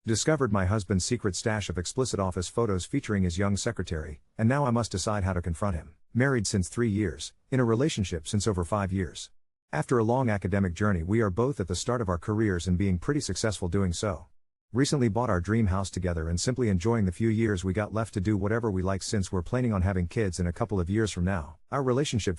Discovered my husband's secret stash of explicit office photos featuring his young secretary, and now I must decide how to confront him. Married since 3 years, in a relationship since over 5 years. After a long academic journey, we are both at the start of our careers and being pretty successful doing so. Recently bought our dream house together and simply enjoying the few years we got left to do whatever we like, since we're planning on having kids in a couple of years from now. Our relationship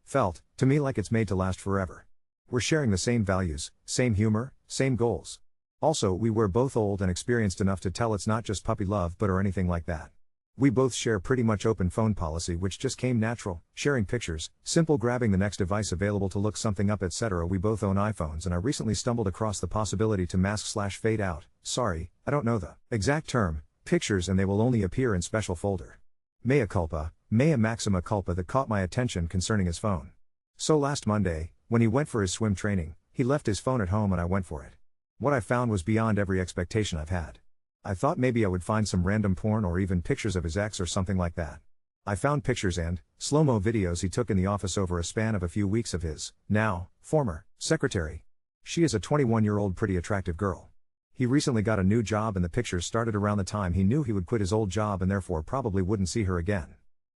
felt, to me like it's made to last forever. We're sharing the same values, same humor, same goals. Also, we were both old and experienced enough to tell it's not just puppy love or anything like that. We both share pretty much open phone policy, which just came natural, sharing pictures, simple grabbing the next device available to look something up, etc. We both own iPhones, and I recently stumbled across the possibility to mask/fade out, sorry, I don't know the exact term, pictures, and they will only appear in special folder. Mea culpa, mea maxima culpa, that caught my attention concerning his phone. So last Monday, when he went for his swim training, he left his phone at home and I went for it. What I found was beyond every expectation I've had. I thought maybe I would find some random porn or even pictures of his ex or something like that. I found pictures and slow-mo videos he took in the office over a span of a few weeks of his, now, former, secretary. She is a 21-year-old pretty attractive girl. He recently got a new job and the pictures started around the time he knew he would quit his old job and therefore probably wouldn't see her again.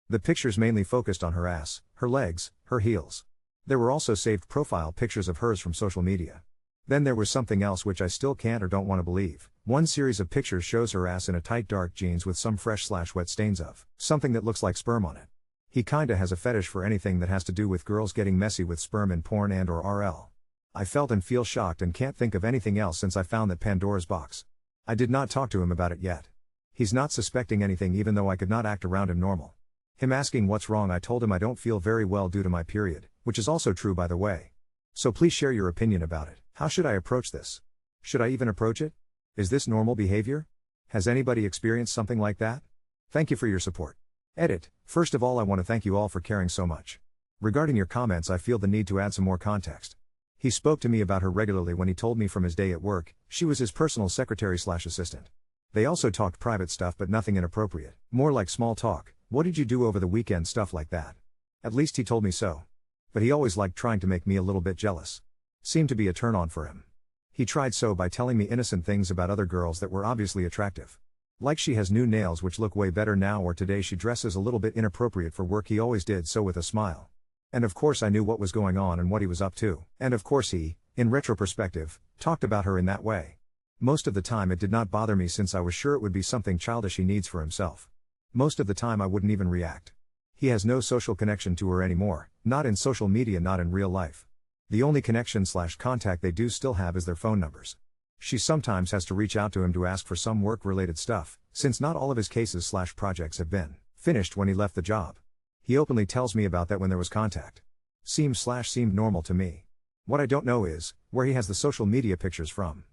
The pictures mainly focused on her ass, her legs, her heels. There were also saved profile pictures of hers from social media. Then there was something else which I still can't or don't want to believe. One series of pictures shows her ass in a tight dark jeans with some fresh/wet stains of something that looks like sperm on it. He kinda has a fetish for anything that has to do with girls getting messy with sperm in porn and or RL. I felt and feel shocked and can't think of anything else since I found that Pandora's box. I did not talk to him about it yet. He's not suspecting anything, even though I could not act around him normal. Him asking what's wrong, I told him I don't feel very well due to my period, which is also true by the way. So please share your opinion about it. How should I approach this? Should I even approach it? Is this normal behavior? Has anybody experienced something like that? Thank you for your support. Edit. First of all, I want to thank you all for caring so much. Regarding your comments, I feel the need to add some more context. He spoke to me about her regularly when he told me from his day at work, she was his personal secretary/assistant. They also talked private stuff but nothing inappropriate, more like small talk, what did you do over the weekend, stuff like that. At least he told me so. But he always liked trying to make me a little bit jealous. Seemed to be a turn on for him. He tried so by telling me innocent things about other girls that were obviously attractive. Like she has new nails which look way better now, or today she dresses a little bit inappropriate for work. He always did so with a smile. And of course I knew what was going on and what he was up to. And of course he, in retroperspective, talked about her in that way. Most of the time it did not bother me since I was sure it would be something childish he needs for himself. Most of the time I wouldn't even react. He has no social connection to her anymore, not in social media, not in real life. The only connection/contact they do still have is their phone numbers. She sometimes has to reach out to him to ask for some work-related stuff, since not all of his cases/projects have been finished when he left the job. He openly tells me about that when there was contact. Seemed normal to me. What I don't know is where he has the social media pictures from.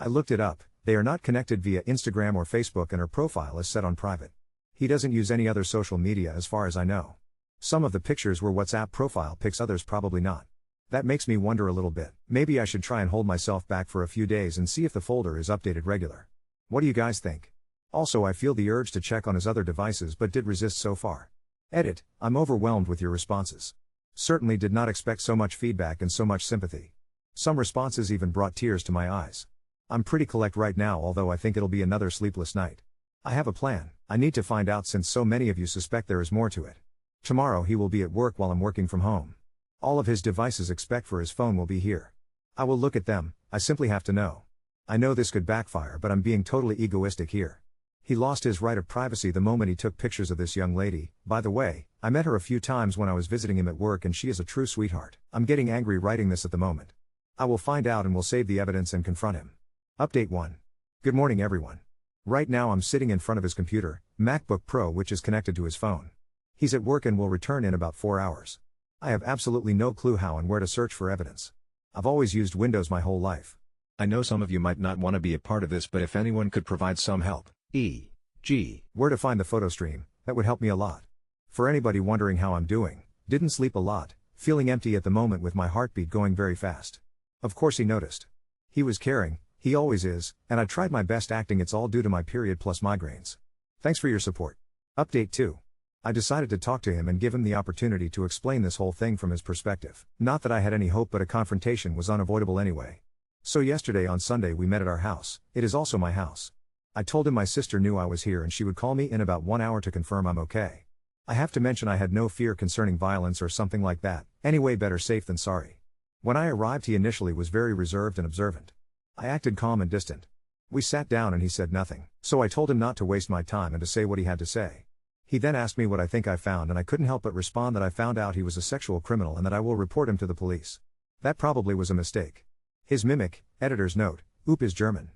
I looked it up, they are not connected via Instagram or Facebook and her profile is set on private. He doesn't use any other social media as far as I know. Some of the pictures were WhatsApp profile pics, others probably not. That makes me wonder a little bit. Maybe I should try and hold myself back for a few days and see if the folder is updated regular. What do you guys think? Also, I feel the urge to check on his other devices but did resist so far. Edit. I'm overwhelmed with your responses. Certainly did not expect so much feedback and so much sympathy. Some responses even brought tears to my eyes. I'm pretty collect right now, although I think it'll be another sleepless night. I have a plan. I need to find out since so many of you suspect there is more to it. Tomorrow he will be at work while I'm working from home. All of his devices except for his phone will be here. I will look at them, I simply have to know. I know this could backfire, but I'm being totally egoistic here. He lost his right of privacy the moment he took pictures of this young lady. By the way, I met her a few times when I was visiting him at work and she is a true sweetheart. I'm getting angry writing this at the moment. I will find out and will save the evidence and confront him. Update 1. Good morning everyone. Right now I'm sitting in front of his computer, MacBook Pro, which is connected to his phone. He's at work and will return in about 4 hours. I have absolutely no clue how and where to search for evidence. I've always used Windows my whole life. I know some of you might not want to be a part of this, but if anyone could provide some help, e.g., where to find the photo stream, that would help me a lot. For anybody wondering how I'm doing, didn't sleep a lot, feeling empty at the moment with my heartbeat going very fast. Of course he noticed. He was caring, he always is, and I tried my best acting. It's all due to my period plus migraines. Thanks for your support. Update 2. I decided to talk to him and give him the opportunity to explain this whole thing from his perspective. Not that I had any hope, but a confrontation was unavoidable anyway. So yesterday on Sunday we met at our house. It is also my house. I told him my sister knew I was here and she would call me in about 1 hour to confirm I'm okay. I have to mention I had no fear concerning violence or something like that. Anyway, better safe than sorry. When I arrived he initially was very reserved and observant. I acted calm and distant. We sat down and he said nothing. So I told him not to waste my time and to say what he had to say. He then asked me what I think I found and I couldn't help but respond that I found out he was a sexual criminal and that I will report him to the police. That probably was a mistake. His mimic, editor's note, oop is German.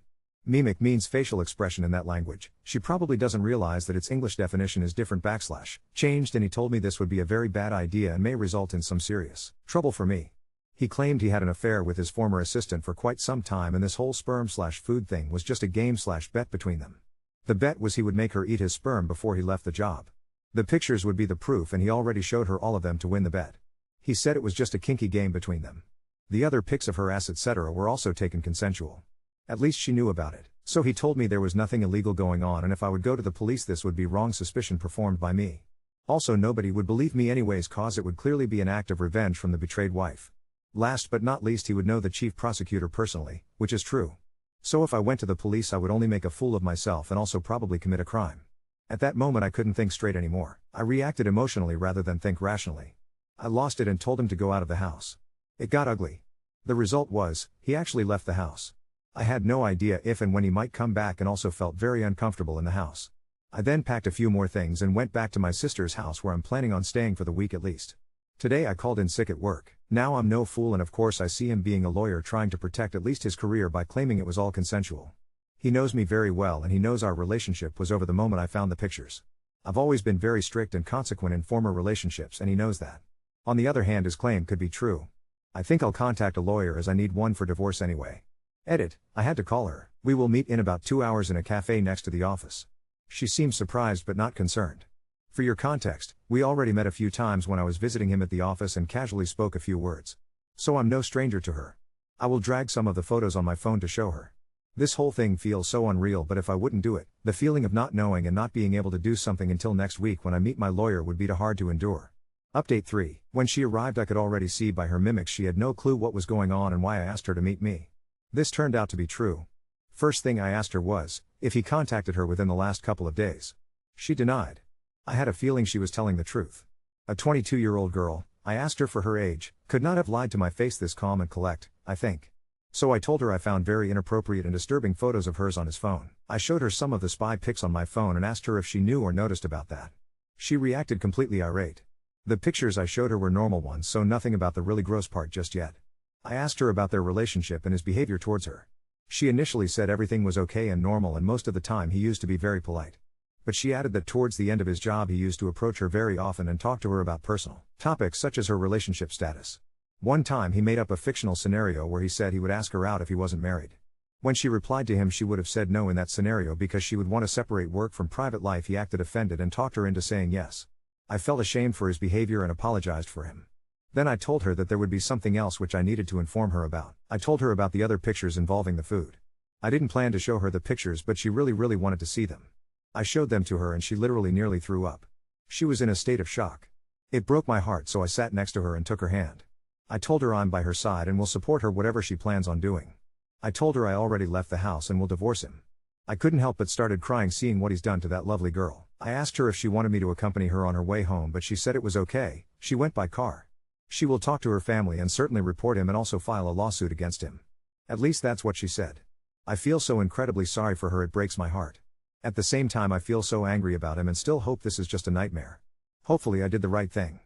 Mimic means facial expression in that language. She probably doesn't realize that its English definition is different / changed, and he told me this would be a very bad idea and may result in some serious trouble for me. He claimed he had an affair with his former assistant for quite some time and this whole sperm / food thing was just a game / bet between them. The bet was he would make her eat his sperm before he left the job. The pictures would be the proof and he already showed her all of them to win the bet. He said it was just a kinky game between them. The other pics of her ass etc. were also taken consensual. At least she knew about it. So he told me there was nothing illegal going on and if I would go to the police this would be wrong suspicion performed by me. Also nobody would believe me anyways cause it would clearly be an act of revenge from the betrayed wife. Last but not least he would know the chief prosecutor personally, which is true. So if I went to the police I would only make a fool of myself and also probably commit a crime. At that moment I couldn't think straight anymore. I reacted emotionally rather than think rationally. I lost it and told him to go out of the house. It got ugly. The result was, he actually left the house. I had no idea if and when he might come back and also felt very uncomfortable in the house. I then packed a few more things and went back to my sister's house where I'm planning on staying for the week at least. Today I called in sick at work. Now I'm no fool and of course I see him being a lawyer trying to protect at least his career by claiming it was all consensual. He knows me very well and he knows our relationship was over the moment I found the pictures. I've always been very strict and consequent in former relationships and he knows that. On the other hand his claim could be true. I think I'll contact a lawyer as I need one for divorce anyway. Edit, I had to call her. We will meet in about 2 hours in a cafe next to the office. She seems surprised but not concerned. For your context, we already met a few times when I was visiting him at the office and casually spoke a few words. So I'm no stranger to her. I will drag some of the photos on my phone to show her. This whole thing feels so unreal but if I wouldn't do it, the feeling of not knowing and not being able to do something until next week when I meet my lawyer would be too hard to endure. Update 3. When she arrived I could already see by her mimics she had no clue what was going on and why I asked her to meet me. This turned out to be true. First thing I asked her was, if he contacted her within the last couple of days. She denied. I had a feeling she was telling the truth. A 22-year-old girl, I asked her for her age, could not have lied to my face this calm and collect, I think. So I told her I found very inappropriate and disturbing photos of hers on his phone. I showed her some of the spy pics on my phone and asked her if she knew or noticed about that. She reacted completely irate. The pictures I showed her were normal ones so nothing about the really gross part just yet. I asked her about their relationship and his behavior towards her. She initially said everything was okay and normal and most of the time he used to be very polite. But she added that towards the end of his job he used to approach her very often and talk to her about personal topics such as her relationship status. One time he made up a fictional scenario where he said he would ask her out if he wasn't married. When she replied to him she would have said no in that scenario because she would want to separate work from private life. He acted offended and talked her into saying yes. I felt ashamed for his behavior and apologized for him. Then I told her that there would be something else which I needed to inform her about. I told her about the other pictures involving the food. I didn't plan to show her the pictures but she really wanted to see them. I showed them to her and she literally nearly threw up. She was in a state of shock. It broke my heart so I sat next to her and took her hand. I told her I'm by her side and will support her whatever she plans on doing. I told her I already left the house and will divorce him. I couldn't help but started crying seeing what he's done to that lovely girl. I asked her if she wanted me to accompany her on her way home but she said it was okay, she went by car. She will talk to her family and certainly report him and also file a lawsuit against him. At least that's what she said. I feel so incredibly sorry for her it breaks my heart. At the same time I feel so angry about him and still hope this is just a nightmare. Hopefully I did the right thing.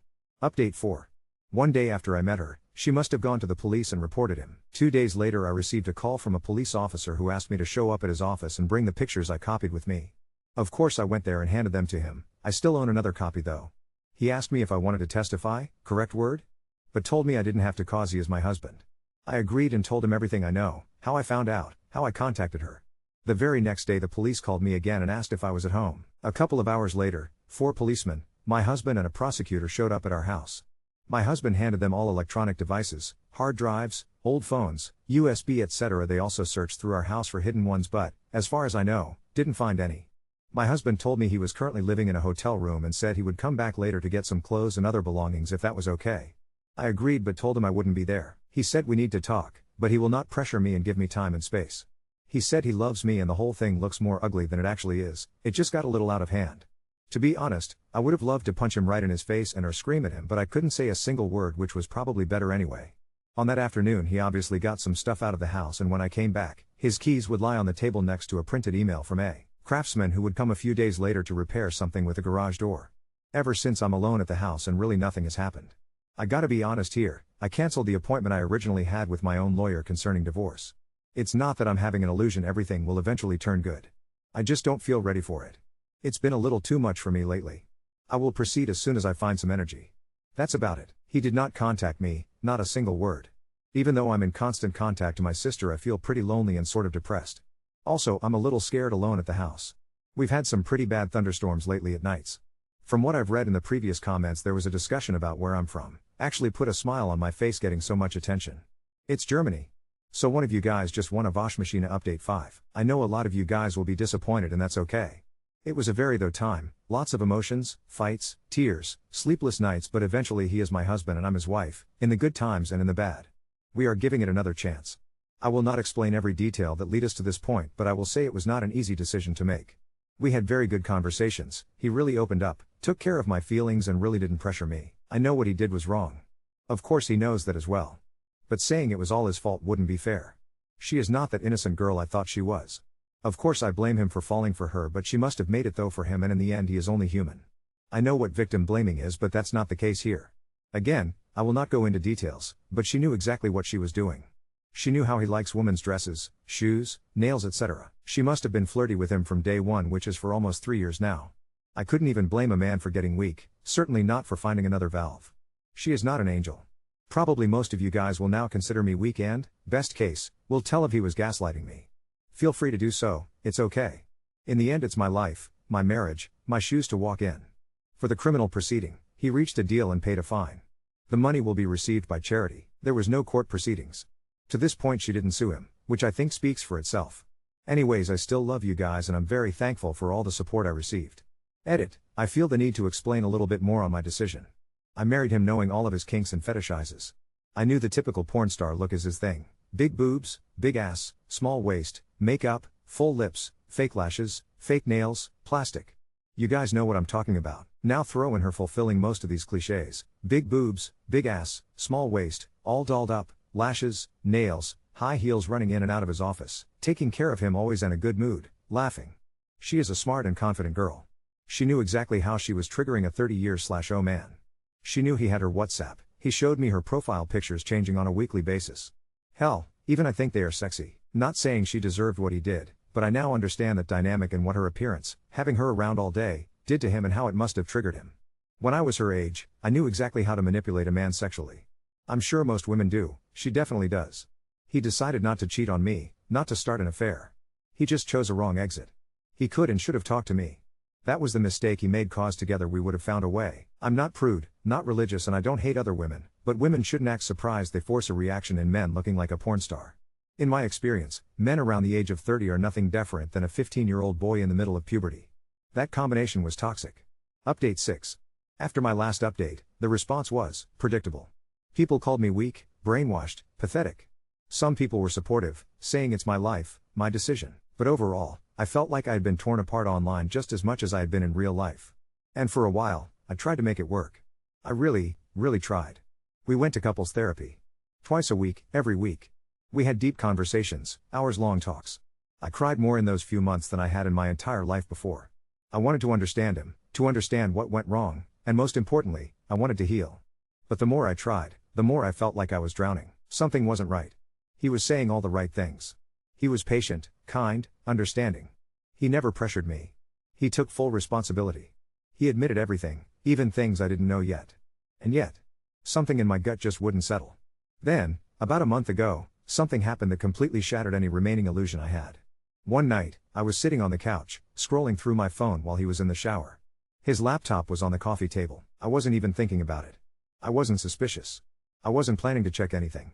Update 4. One day after I met her, she must have gone to the police and reported him. 2 days later I received a call from a police officer who asked me to show up at his office and bring the pictures I copied with me. Of course I went there and handed them to him. I still own another copy though. He asked me if I wanted to testify, correct word? But told me I didn't have to cause he is my husband. I agreed and told him everything I know, how I found out, how I contacted her. The very next day the police called me again and asked if I was at home. A couple of hours later, 4 policemen, my husband and a prosecutor showed up at our house. My husband handed them all electronic devices, hard drives, old phones, USB etc. They also searched through our house for hidden ones but, as far as I know, didn't find any. My husband told me he was currently living in a hotel room and said he would come back later to get some clothes and other belongings if that was okay. I agreed but told him I wouldn't be there. He said we need to talk, but he will not pressure me and give me time and space. He said he loves me and the whole thing looks more ugly than it actually is, it just got a little out of hand. To be honest, I would have loved to punch him right in his face and or scream at him, but I couldn't say a single word, which was probably better anyway. On that afternoon he obviously got some stuff out of the house, and when I came back, his keys would lie on the table next to a printed email from a craftsman who would come a few days later to repair something with a garage door. Ever since I'm alone at the house and really nothing has happened. I gotta be honest here, I cancelled the appointment I originally had with my own lawyer concerning divorce. It's not that I'm having an illusion everything will eventually turn good. I just don't feel ready for it. It's been a little too much for me lately. I will proceed as soon as I find some energy. That's about it. He did not contact me, not a single word. Even though I'm in constant contact to my sister, I feel pretty lonely and sort of depressed. Also, I'm a little scared alone at the house. We've had some pretty bad thunderstorms lately at nights. From what I've read in the previous comments, there was a discussion about where I'm from. Actually put a smile on my face getting so much attention. It's Germany. So one of you guys just won a Waschmaschine update 5. I know a lot of you guys will be disappointed, and that's okay. It was a very though time, lots of emotions, fights, tears, sleepless nights, but eventually he is my husband and I'm his wife, in the good times and in the bad. We are giving it another chance. I will not explain every detail that lead us to this point, but I will say it was not an easy decision to make. We had very good conversations, he really opened up, took care of my feelings and really didn't pressure me. I know what he did was wrong. Of course he knows that as well. But saying it was all his fault wouldn't be fair. She is not that innocent girl I thought she was. Of course I blame him for falling for her, but she must have made it though for him, and in the end he is only human. I know what victim blaming is, but that's not the case here. Again, I will not go into details, but she knew exactly what she was doing. She knew how he likes women's dresses, shoes, nails, etc. She must have been flirty with him from day one, which is for almost 3 years now. I couldn't even blame a man for getting weak, certainly not for finding another valve. She is not an angel. Probably most of you guys will now consider me weak and, best case, will tell if he was gaslighting me. Feel free to do so, it's okay. In the end it's my life, my marriage, my shoes to walk in. For the criminal proceeding, he reached a deal and paid a fine. The money will be received by charity, there was no court proceedings. To this point she didn't sue him, which I think speaks for itself. Anyways, I still love you guys and I'm very thankful for all the support I received. Edit, I feel the need to explain a little bit more on my decision. I married him knowing all of his kinks and fetishizes. I knew the typical porn star look is his thing. Big boobs, big ass, small waist, makeup, full lips, fake lashes, fake nails, plastic. You guys know what I'm talking about. Now throw in her fulfilling most of these cliches. Big boobs, big ass, small waist, all dolled up, lashes, nails, high heels, running in and out of his office, taking care of him always in a good mood, laughing. She is a smart and confident girl. She knew exactly how she was triggering a 30-year/oh man. She knew he had her WhatsApp, he showed me her profile pictures changing on a weekly basis. Hell, even I think they are sexy. Not saying she deserved what he did, but I now understand that dynamic and what her appearance, having her around all day, did to him and how it must have triggered him. When I was her age, I knew exactly how to manipulate a man sexually. I'm sure most women do, she definitely does. He decided not to cheat on me, not to start an affair. He just chose a wrong exit. He could and should have talked to me. That was the mistake he made, cause together we would have found a way. I'm not prude, not religious, and I don't hate other women, but women shouldn't act surprised they force a reaction in men looking like a porn star. In my experience, men around the age of 30 are nothing different than a 15-year-old boy in the middle of puberty. That combination was toxic. Update 6. After my last update, the response was predictable. People called me weak, brainwashed, pathetic. Some people were supportive, saying it's my life, my decision, but overall, I felt like I had been torn apart online just as much as I had been in real life. And for a while, I tried to make it work. I really tried. We went to couples therapy. Twice a week, every week. We had deep conversations, hours-long talks. I cried more in those few months than I had in my entire life before. I wanted to understand him, to understand what went wrong, and most importantly, I wanted to heal. But the more I tried, the more I felt like I was drowning. Something wasn't right. He was saying all the right things. He was patient, kind, understanding. He never pressured me. He took full responsibility. He admitted everything, even things I didn't know yet. And yet, something in my gut just wouldn't settle. Then, about a month ago, something happened that completely shattered any remaining illusion I had. One night, I was sitting on the couch, scrolling through my phone while he was in the shower. His laptop was on the coffee table. I wasn't even thinking about it. I wasn't suspicious. I wasn't planning to check anything.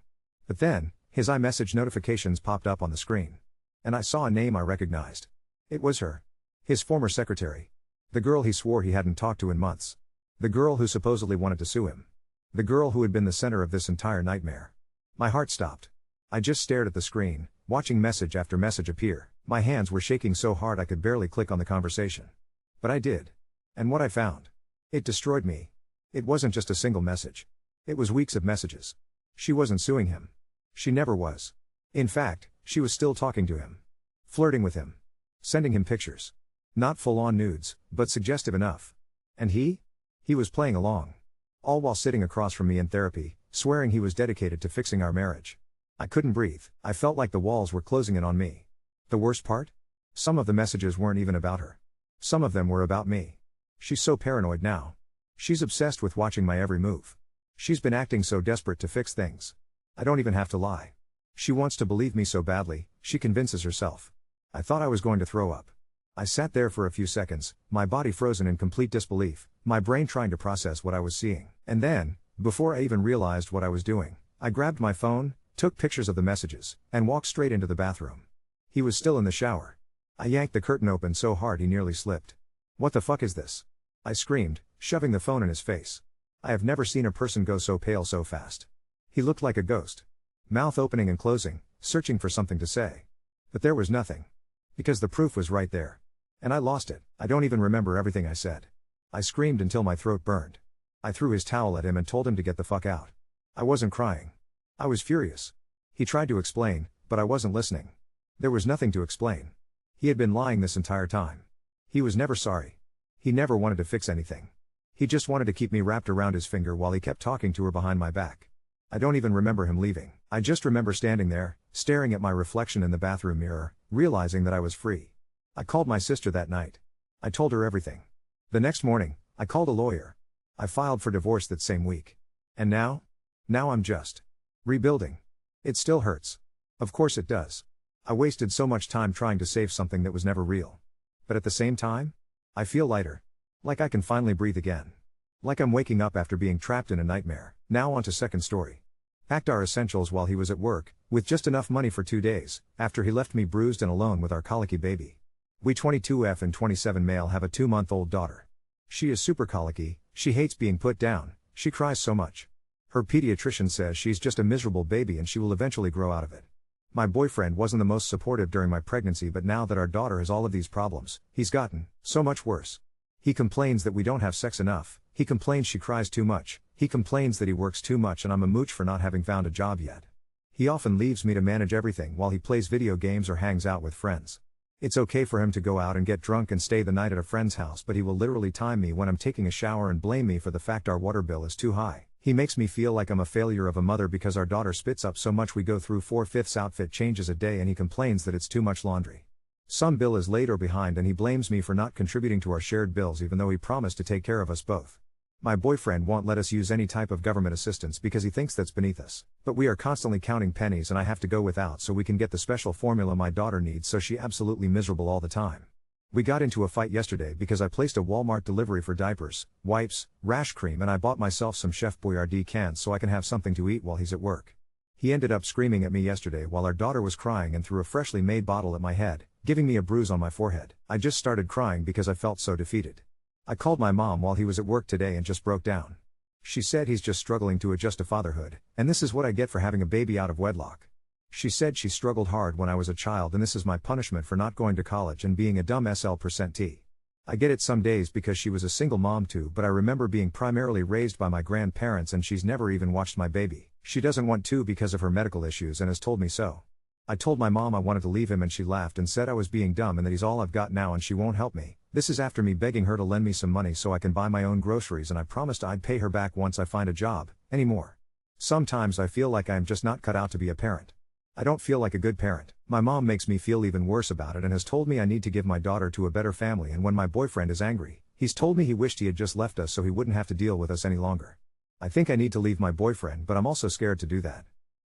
But then, his iMessage notifications popped up on the screen. And I saw a name I recognized. It was her. His former secretary. The girl he swore he hadn't talked to in months. The girl who supposedly wanted to sue him. The girl who had been the center of this entire nightmare. My heart stopped. I just stared at the screen, watching message after message appear. My hands were shaking so hard I could barely click on the conversation. But I did. And what I found? It destroyed me. It wasn't just a single message. It was weeks of messages. She wasn't suing him. She never was. In fact, she was still talking to him. Flirting with him. Sending him pictures. Not full-on nudes, but suggestive enough. And he? He was playing along. All while sitting across from me in therapy, swearing he was dedicated to fixing our marriage. I couldn't breathe. I felt like the walls were closing in on me. The worst part? Some of the messages weren't even about her. Some of them were about me. She's so paranoid now. She's obsessed with watching my every move. She's been acting so desperate to fix things. I don't even have to lie. She wants to believe me so badly, she convinces herself. I thought I was going to throw up. I sat there for a few seconds, my body frozen in complete disbelief, my brain trying to process what I was seeing. And then, before I even realized what I was doing, I grabbed my phone, took pictures of the messages, and walked straight into the bathroom. He was still in the shower. I yanked the curtain open so hard he nearly slipped. "What the fuck is this?" I screamed, shoving the phone in his face. I have never seen a person go so pale so fast. He looked like a ghost. Mouth opening and closing, searching for something to say. But there was nothing. Because the proof was right there. And I lost it. I don't even remember everything I said. I screamed until my throat burned. I threw his towel at him and told him to get the fuck out. I wasn't crying. I was furious. He tried to explain, but I wasn't listening. There was nothing to explain. He had been lying this entire time. He was never sorry. He never wanted to fix anything. He just wanted to keep me wrapped around his finger while he kept talking to her behind my back. I don't even remember him leaving. I just remember standing there, staring at my reflection in the bathroom mirror, realizing that I was free. I called my sister that night. I told her everything. The next morning, I called a lawyer. I filed for divorce that same week. And now? Now I'm just rebuilding. It still hurts. Of course it does. I wasted so much time trying to save something that was never real. But at the same time, I feel lighter. Like I can finally breathe again. Like I'm waking up after being trapped in a nightmare. Now on to second story. Packed our essentials while he was at work, with just enough money for 2 days, after he left me bruised and alone with our colicky baby. We 22F and 27 male have a 2-month-old daughter. She is super colicky, she hates being put down, she cries so much. Her pediatrician says she's just a miserable baby and she will eventually grow out of it. My boyfriend wasn't the most supportive during my pregnancy, but now that our daughter has all of these problems, he's gotten so much worse. He complains that we don't have sex enough, he complains she cries too much, he complains that he works too much and I'm a mooch for not having found a job yet. He often leaves me to manage everything while he plays video games or hangs out with friends. It's okay for him to go out and get drunk and stay the night at a friend's house, but he will literally time me when I'm taking a shower and blame me for the fact our water bill is too high. He makes me feel like I'm a failure of a mother because our daughter spits up so much we go through 4/5 outfit changes a day, and he complains that it's too much laundry. Some bill is late or behind and he blames me for not contributing to our shared bills even though he promised to take care of us both. My boyfriend won't let us use any type of government assistance because he thinks that's beneath us. But we are constantly counting pennies and I have to go without so we can get the special formula my daughter needs, so she's absolutely miserable all the time. We got into a fight yesterday because I placed a Walmart delivery for diapers, wipes, rash cream, and I bought myself some Chef Boyardee cans so I can have something to eat while he's at work. He ended up screaming at me yesterday while our daughter was crying and threw a freshly made bottle at my head, giving me a bruise on my forehead. I just started crying because I felt so defeated. I called my mom while he was at work today and just broke down. She said he's just struggling to adjust to fatherhood, and this is what I get for having a baby out of wedlock. She said she struggled hard when I was a child and this is my punishment for not going to college and being a dumb SL%T. I get it some days because she was a single mom too, but I remember being primarily raised by my grandparents and she's never even watched my baby. She doesn't want to because of her medical issues and has told me so. I told my mom I wanted to leave him and she laughed and said I was being dumb and that he's all I've got now and she won't help me. This is after me begging her to lend me some money so I can buy my own groceries, and I promised I'd pay her back once I find a job. Anymore. Sometimes I feel like I'm just not cut out to be a parent. I don't feel like a good parent. My mom makes me feel even worse about it and has told me I need to give my daughter to a better family, and when my boyfriend is angry, he's told me he wished he had just left us so he wouldn't have to deal with us any longer. I think I need to leave my boyfriend, but I'm also scared to do that.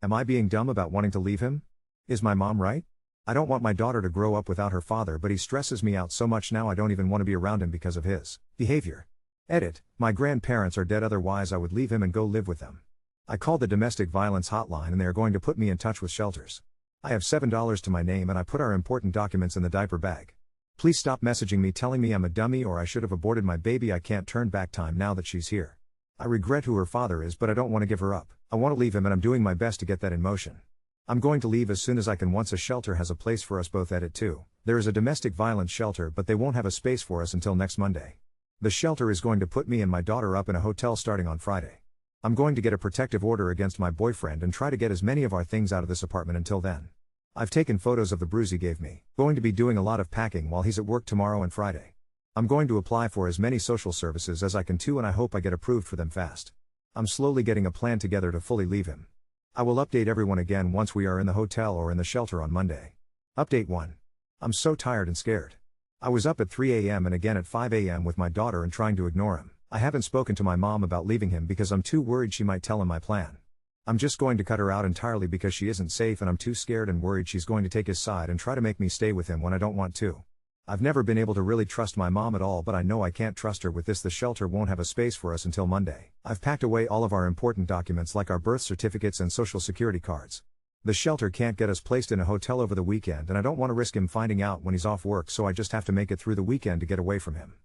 Am I being dumb about wanting to leave him? Is my mom right? I don't want my daughter to grow up without her father, but he stresses me out so much now I don't even want to be around him because of his behavior. Edit. My grandparents are dead, otherwise I would leave him and go live with them. I called the domestic violence hotline and they are going to put me in touch with shelters. I have $7 to my name and I put our important documents in the diaper bag. Please stop messaging me telling me I'm a dummy or I should have aborted my baby. I can't turn back time now that she's here. I regret who her father is, but I don't want to give her up. I want to leave him and I'm doing my best to get that in motion. I'm going to leave as soon as I can once a shelter has a place for us both at it too. There is a domestic violence shelter but they won't have a space for us until next Monday. The shelter is going to put me and my daughter up in a hotel starting on Friday. I'm going to get a protective order against my boyfriend and try to get as many of our things out of this apartment until then. I've taken photos of the bruise he gave me. Going to be doing a lot of packing while he's at work tomorrow and Friday. I'm going to apply for as many social services as I can too and I hope I get approved for them fast. I'm slowly getting a plan together to fully leave him. I will update everyone again once we are in the hotel or in the shelter on Monday. Update 1. I'm so tired and scared. I was up at 3 a.m. and again at 5 a.m. with my daughter and trying to ignore him. I haven't spoken to my mom about leaving him because I'm too worried she might tell him my plan. I'm just going to cut her out entirely because she isn't safe and I'm too scared and worried she's going to take his side and try to make me stay with him when I don't want to. I've never been able to really trust my mom at all, but I know I can't trust her with this. The shelter won't have a space for us until Monday. I've packed away all of our important documents like our birth certificates and social security cards. The shelter can't get us placed in a hotel over the weekend and I don't want to risk him finding out when he's off work, so I just have to make it through the weekend to get away from him.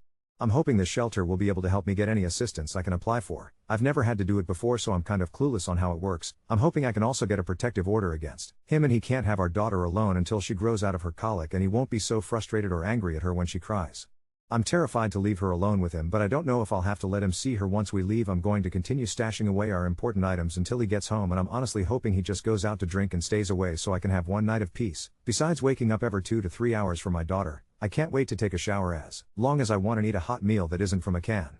I'm hoping the shelter will be able to help me get any assistance I can apply for. I've never had to do it before, so I'm kind of clueless on how it works. I'm hoping I can also get a protective order against him and he can't have our daughter alone until she grows out of her colic and he won't be so frustrated or angry at her when she cries. I'm terrified to leave her alone with him, but I don't know if I'll have to let him see her once we leave. I'm going to continue stashing away our important items until he gets home, and I'm honestly hoping he just goes out to drink and stays away so I can have one night of peace. Besides waking up every 2 to 3 hours for my daughter, I can't wait to take a shower as long as I want and eat a hot meal that isn't from a can.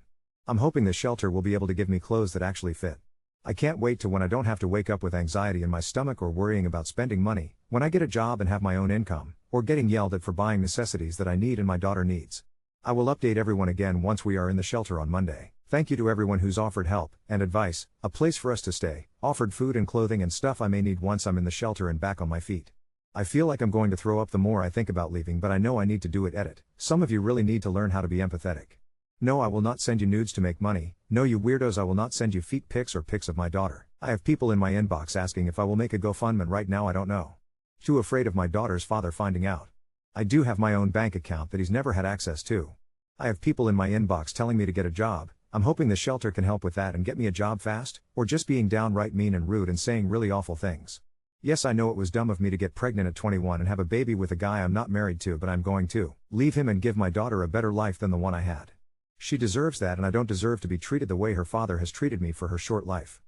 I'm hoping the shelter will be able to give me clothes that actually fit. I can't wait to when I don't have to wake up with anxiety in my stomach or worrying about spending money, when I get a job and have my own income, or getting yelled at for buying necessities that I need and my daughter needs. I will update everyone again once we are in the shelter on Monday. Thank you to everyone who's offered help and advice, a place for us to stay, offered food and clothing and stuff I may need once I'm in the shelter and back on my feet. I feel like I'm going to throw up the more I think about leaving, but I know I need to do it. Edit. Some of you really need to learn how to be empathetic. No, I will not send you nudes to make money. No, you weirdos, I will not send you feet pics or pics of my daughter. I have people in my inbox asking if I will make a GoFundMe right now. I don't know. Too afraid of my daughter's father finding out. I do have my own bank account that he's never had access to. I have people in my inbox telling me to get a job. I'm hoping the shelter can help with that and get me a job fast, or just being downright mean and rude and saying really awful things. Yes, I know it was dumb of me to get pregnant at 21 and have a baby with a guy I'm not married to, but I'm going to leave him and give my daughter a better life than the one I had. She deserves that, and I don't deserve to be treated the way her father has treated me for her short life.